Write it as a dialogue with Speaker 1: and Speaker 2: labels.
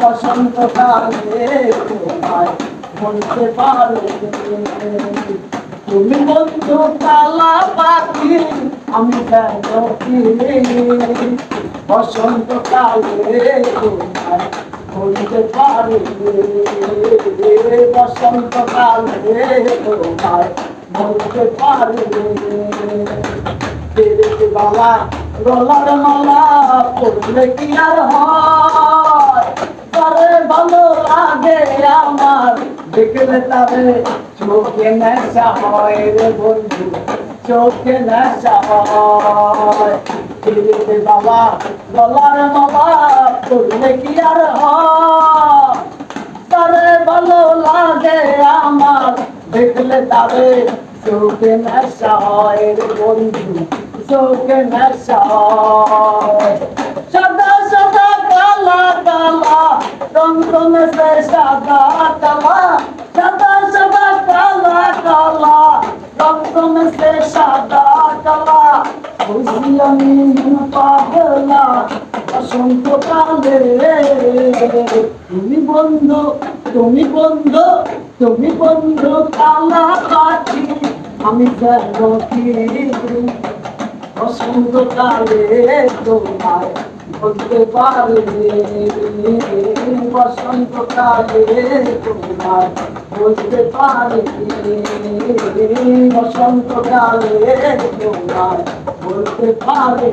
Speaker 1: বসন্তকালে তোমায় বলতে পারি তুমি বন্ধু কালা পাখি আমি কি বসন্তকালে তোমায় বলতে পারি বসন্তকালে তোমায় বলতে পারি বাবা গলার মালা পড়লে কি আর হয় তারে ভালো লাগে আমার দেখলে তারে চোখে নেশা হয় রে বন্ধু চোখে নেশা হয় বাবা গলার মালা পড়লে কি আর হয় তারে ভালো লাগে আমার দেখলে তারে চোখে নেশা হয় রে বন্ধু চোখে নেশা হয় সাদা সাদা কালা কালা রং রং সে সাদা কালা সাদা সাদা কালা কালা রং রং সে সাদা কালা খুশি আমি পাগলা বসন্তকালে তুমি বন্ধু তুমি বন্ধু তুমি বন্ধু কালা পাখি আমি যেন কি বসন্তকালে তোমায় বলতে পারি বসন্তকালে তোমায় বলতে পারি বসন্তকালে তোমায় বলতে পারি